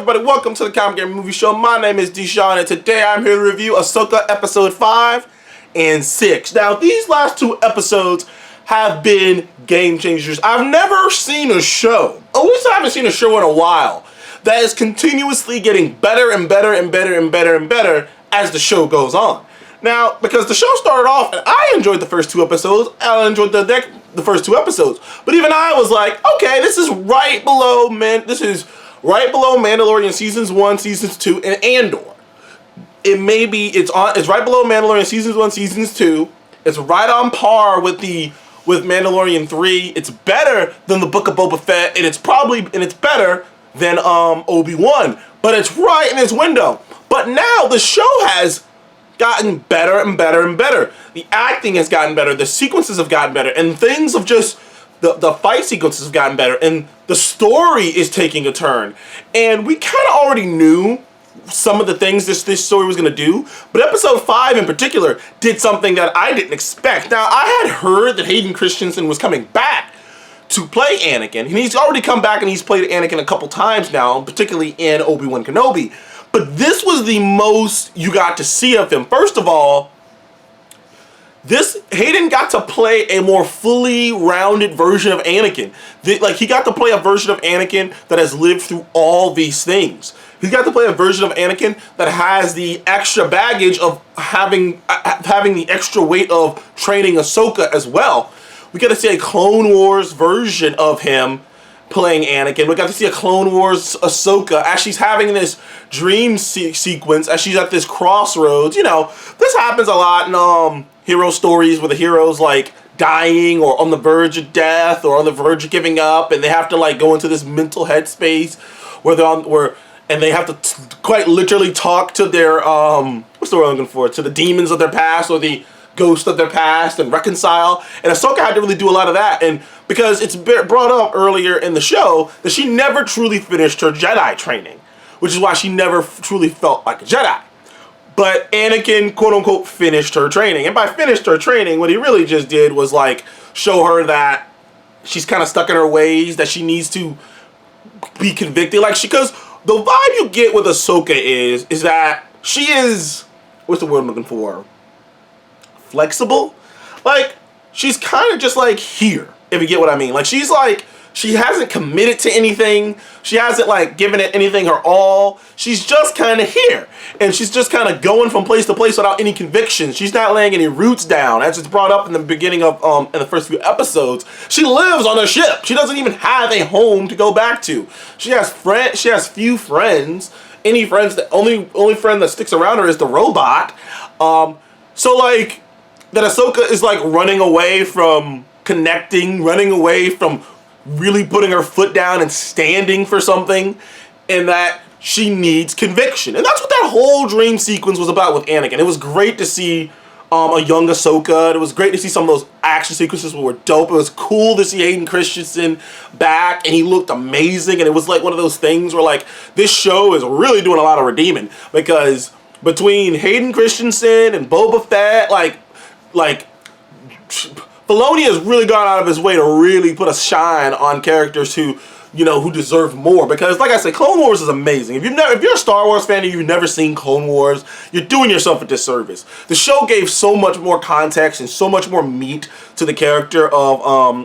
everybody? Welcome to the Comic Game Movie Show. My name is Deshaun, and today I'm here to review Ahsoka Episode 5 and 6. Now, these last two episodes have been game changers. I've never seen a show, at least I haven't seen a show in a while, that is continuously getting better and better and better and better and better as the show goes on. Now, because the show started off, and I enjoyed the first two episodes, I enjoyed the first two episodes, but even I was like, okay, this is right below Mandalorian Seasons 1, Seasons 2, and Andor. It's right below Mandalorian Seasons 1, Seasons 2. It's right on par with Mandalorian 3. It's better than the Book of Boba Fett, and it's better than Obi-Wan. But it's right in its window. But now the show has gotten better and better and better. The acting has gotten better, the sequences have gotten better, and things have just, the fight sequences have gotten better, and the story is taking a turn. And we kind of already knew some of the things this story was going to do, but episode 5 in particular did something that I didn't expect. Now, I had heard that Hayden Christensen was coming back to play Anakin, and he's already come back and he's played Anakin a couple times now, particularly in Obi-Wan Kenobi. But this was the most you got to see of him. First of all, Hayden got to play a more fully rounded version of Anakin. He got to play a version of Anakin that has lived through all these things. He got to play a version of Anakin that has the extra baggage of having the extra weight of training Ahsoka as well. We got to see a Clone Wars version of him playing Anakin. We got to see a Clone Wars Ahsoka as she's having this dream sequence, as she's at this crossroads. You know, this happens a lot in hero stories where the hero's like dying or on the verge of death or on the verge of giving up, and they have to like go into this mental headspace and they have to quite literally talk to their what's the word I'm looking for? To the demons of their past or the ghost of their past and reconcile. And Ahsoka had to really do a lot of that, and because it's brought up earlier in the show that she never truly finished her Jedi training, which is why she never truly felt like a Jedi. But Anakin, quote unquote, finished her training. And by finished her training, what he really just did was like show her that she's kind of stuck in her ways, that she needs to be convicted. Because the vibe you get with Ahsoka is that she is, what's the word I'm looking for? Flexible? Like, she's kind of just like here, if you get what I mean. Like, she hasn't committed to anything. She hasn't like given it anything her all. She's just kind of here. And she's just kind of going from place to place without any conviction. She's not laying any roots down. As it's brought up in the beginning of, in the first few episodes, she lives on a ship. She doesn't even have a home to go back to. She has few friends. Only friend that sticks around her is the robot. So like, that Ahsoka is like running away from connecting, running away from really putting her foot down and standing for something, and that she needs conviction. And that's what that whole dream sequence was about with Anakin. It was great to see a young Ahsoka. It was great to see some of those action sequences were dope. It was cool to see Hayden Christensen back, and he looked amazing. And it was like one of those things where like this show is really doing a lot of redeeming, because between Hayden Christensen and Boba Fett, like Filoni has really gone out of his way to really put a shine on characters who deserve more. Because, like I said, Clone Wars is amazing. If you're a Star Wars fan and you've never seen Clone Wars, you're doing yourself a disservice. The show gave so much more context and so much more meat to the character of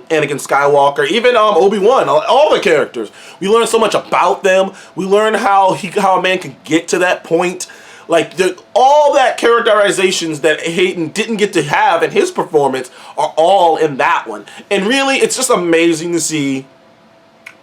Anakin Skywalker, even Obi-Wan, all the characters. We learned so much about them. We learned how a man could get to that point. Like, all that characterizations that Hayden didn't get to have in his performance are all in that one. And really, it's just amazing to see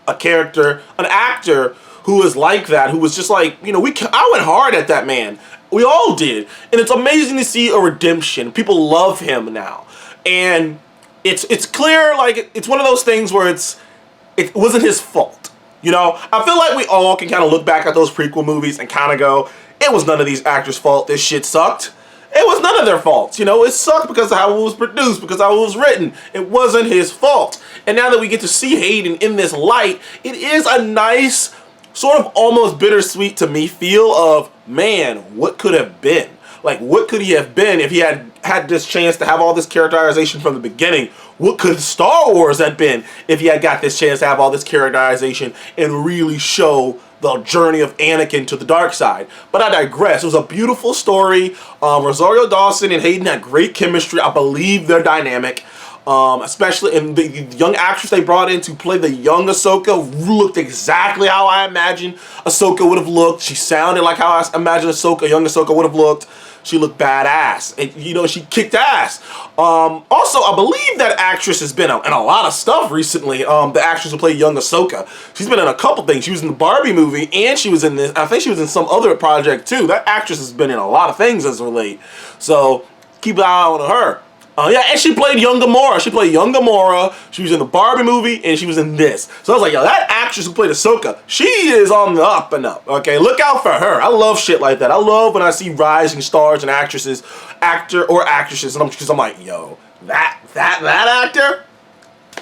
an actor who is like that, who was just like, I went hard at that man. We all did. And it's amazing to see a redemption. People love him now. And it's clear, like, it's one of those things where it wasn't his fault. I feel like we all can kind of look back at those prequel movies and kind of go, it was none of these actors' fault. This shit sucked. It was none of their faults. It sucked because of how it was produced, because of how it was written. It wasn't his fault. And now that we get to see Hayden in this light, it is a nice, sort of almost bittersweet to me feel of, man, what could have been? Like, what could he have been if he had this chance to have all this characterization from the beginning? What could Star Wars have been if he had got this chance to have all this characterization and really show the journey of Anakin to the dark side. But I digress. It was a beautiful story. Rosario Dawson and Hayden had great chemistry. I believe their dynamic. Especially in the young actress they brought in to play the young Ahsoka looked exactly how I imagined Ahsoka would have looked. She sounded like how I imagined young Ahsoka would have looked. She looked badass, and you know, she kicked ass. Also, I believe that actress has been in a lot of stuff recently. The actress who played young Ahsoka, she's been in a couple things. She was in the Barbie movie, and she was in this. I think she was in some other project too. That actress has been in a lot of things as of late. So keep an eye on her. Yeah, and she played young Gamora. She played young Gamora. She was in the Barbie movie, and she was in this. So I was like, yo, that actress who played Ahsoka, she is on the up and up. Okay, look out for her. I love shit like that. I love when I see rising stars and actresses, actor or actresses, and I'm like, yo, that actor,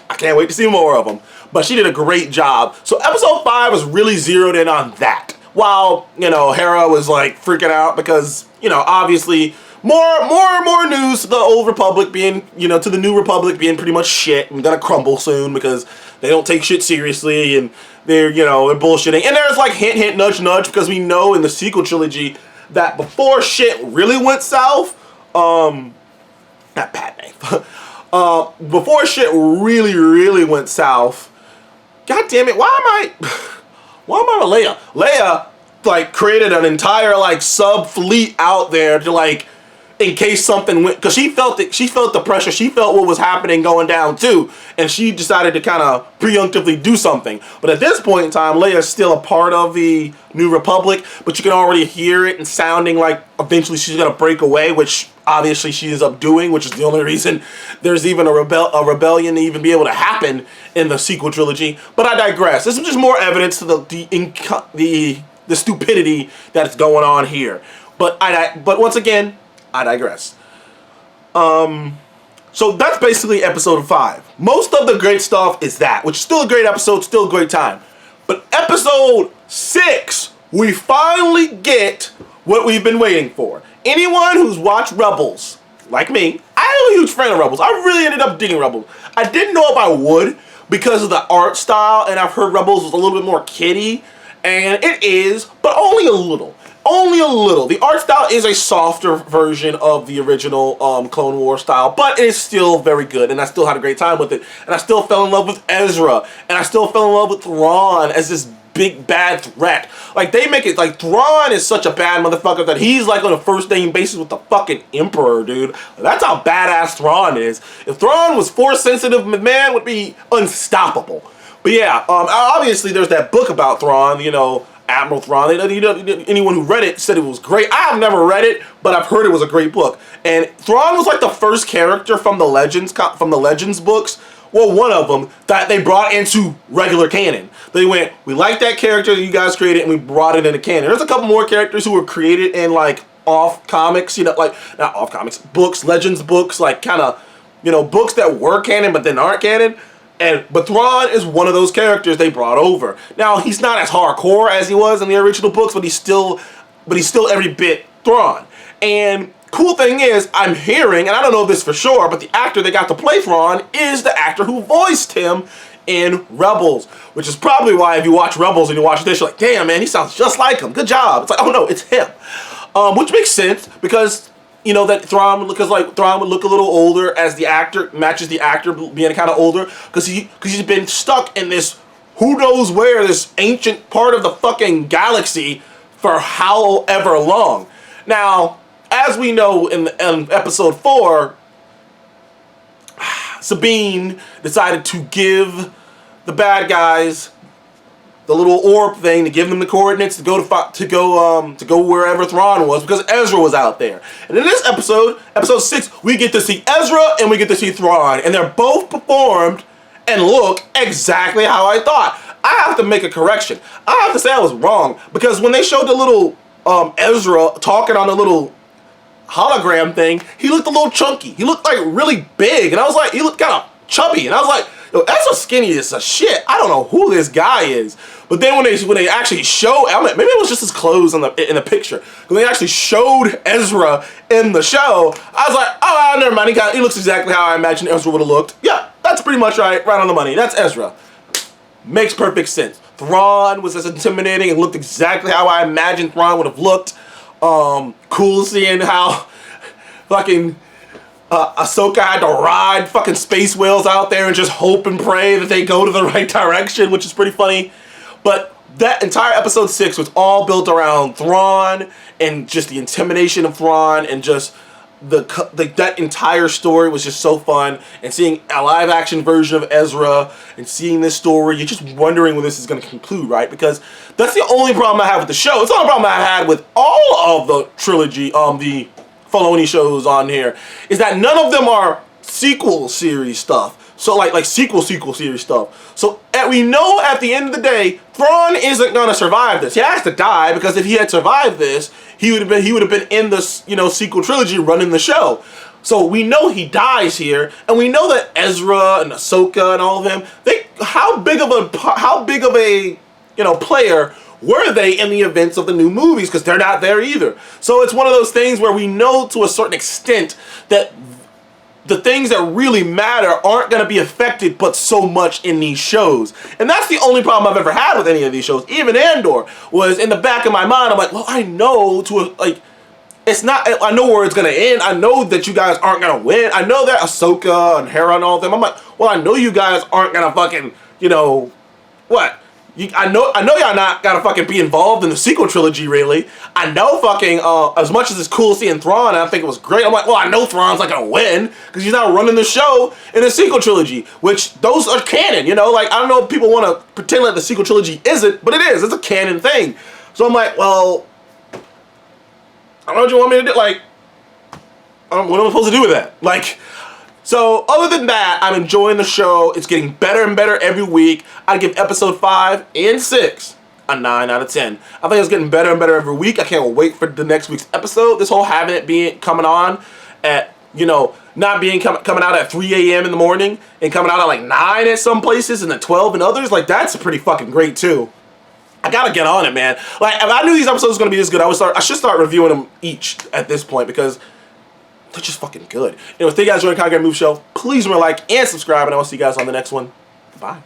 I can't wait to see more of them. But she did a great job. So episode 5 was really zeroed in on that. While, you know, Hera was like freaking out because, you know, obviously more news to the old Republic being, you know, to the new Republic being pretty much shit and gonna crumble soon because they don't take shit seriously and they're, you know, they're bullshitting. And there's like hint, hint, nudge, nudge, because we know in the sequel trilogy that before shit really went south, not bad name, before shit really went south, god damn it, why am I with Leia? Leia, like, created an entire, like, sub-fleet out there to, like, in case something went, because she felt the pressure, she felt what was happening going down too, and she decided to kind of preemptively do something. But at this point in time, Leia's still a part of the New Republic, but you can already hear it and sounding like eventually she's gonna break away, which obviously she ends up doing, which is the only reason there's even a rebellion to even be able to happen in the sequel trilogy. But I digress. This is just more evidence to the stupidity that's going on here. But once again, I digress. So that's basically episode 5. Most of the great stuff is that, which is still a great episode, still a great time. But episode 6, we finally get what we've been waiting for. Anyone who's watched Rebels, like me, I'm a huge fan of Rebels. I really ended up digging Rebels. I didn't know if I would because of the art style, and I've heard Rebels was a little bit more kiddie, and it is, but only a little. Only a little. The art style is a softer version of the original Clone Wars style, but it is still very good, and I still had a great time with it. And I still fell in love with Ezra, and I still fell in love with Thrawn as this big bad threat. Like, they make it like Thrawn is such a bad motherfucker that he's like on a first name basis with the fucking Emperor, dude. That's how badass Thrawn is. If Thrawn was force sensitive, man would be unstoppable. But yeah, obviously there's that book about Thrawn, you know, Admiral Thrawn. Anyone who read it said it was great. I have never read it, but I've heard it was a great book. And Thrawn was like the first character from the Legends books. Well, one of them that they brought into regular canon. They went, we like that character that you guys created, and we brought it into canon. There's a couple more characters who were created in like off comics, you know, like not off comics, books, Legends books, like kind of, you know, books that were canon but then aren't canon. But Thrawn is one of those characters they brought over. Now, he's not as hardcore as he was in the original books, but he's still every bit Thrawn. And cool thing is, I'm hearing, and I don't know this for sure, but the actor that got to play Thrawn is the actor who voiced him in Rebels, which is probably why if you watch Rebels and you watch this, you're like, damn, man, he sounds just like him. Good job. It's like, oh no, it's him. Which makes sense because, you know, that Thrawn would look a little older as the actor matches the actor being kind of older because he's been stuck in this who knows where, this ancient part of the fucking galaxy for however long. Now, as we know in episode 4, Sabine decided to give the bad guys the little orb thing, to give them the coordinates to go wherever Thrawn was, because Ezra was out there. And in this episode 6, we get to see Ezra and we get to see Thrawn, and they're both performed and look exactly how I thought. I have to make a correction. I have to say I was wrong, because when they showed the little Ezra talking on the little hologram thing, he looked a little chunky. He looked like really big, and I was like, he looked kind of chubby, and I was like, yo, Ezra's skinny as a shit. I don't know who this guy is. But then when they actually show, maybe it was just his clothes in the picture. When they actually showed Ezra in the show, I was like, oh, never mind. He looks exactly how I imagined Ezra would have looked. Yeah, that's pretty much right on the money. That's Ezra. Makes perfect sense. Thrawn was as intimidating and looked exactly how I imagined Thrawn would have looked. Cool seeing how fucking Ahsoka had to ride fucking space whales out there and just hope and pray that they go to the right direction, which is pretty funny. But that entire episode 6 was all built around Thrawn and just the intimidation of Thrawn, and just that entire story was just so fun. And seeing a live action version of Ezra and seeing this story, you're just wondering when this is going to conclude, right? Because that's the only problem I have with the show. It's the only problem I had with all of the trilogy, the Filoni shows on here, is that none of them are sequel series stuff. So like sequel series stuff. So we know at the end of the day, Thrawn isn't gonna survive this. He has to die, because if he had survived this, he would have been in this, you know, sequel trilogy running the show. So we know he dies here, and we know that Ezra and Ahsoka and all of them, how big of a you know, player were they in the events of the new movies? Because they're not there either. So it's one of those things where we know to a certain extent that the things that really matter aren't going to be affected but so much in these shows. And that's the only problem I've ever had with any of these shows. Even Andor was in the back of my mind. I'm like, well, I know it's not, I know where it's going to end. I know that you guys aren't going to win. I know that Ahsoka and Hera and all of them. I'm like, well, I know you guys aren't going to fucking, you know, what? I know y'all not gotta fucking be involved in the sequel trilogy, really. I know fucking, as much as it's cool seeing Thrawn, and I think it was great, I'm like, well, I know Thrawn's not gonna win, because he's not running the show in the sequel trilogy, which those are canon, you know? Like, I don't know if people want to pretend like the sequel trilogy isn't, but it is. It's a canon thing. So I'm like, well, I don't know what you want me to do. Like, what am I supposed to do with that? Like, so other than that, I'm enjoying the show. It's getting better and better every week. I give episode 5 and 6 a 9 out of 10. I think it's getting better and better every week. I can't wait for the next week's episode. This whole having it being coming on at, you know, not being coming out at 3 a.m. in the morning and coming out at like 9 at some places and at 12 in others, like, that's pretty fucking great too. I gotta get on it, man. Like, if I knew these episodes were gonna be this good, I should start reviewing them each at this point, because they're just fucking good. Anyway, thank you guys for joining the Conquer Move Show. Please remember to like and subscribe, and I will see you guys on the next one. Bye.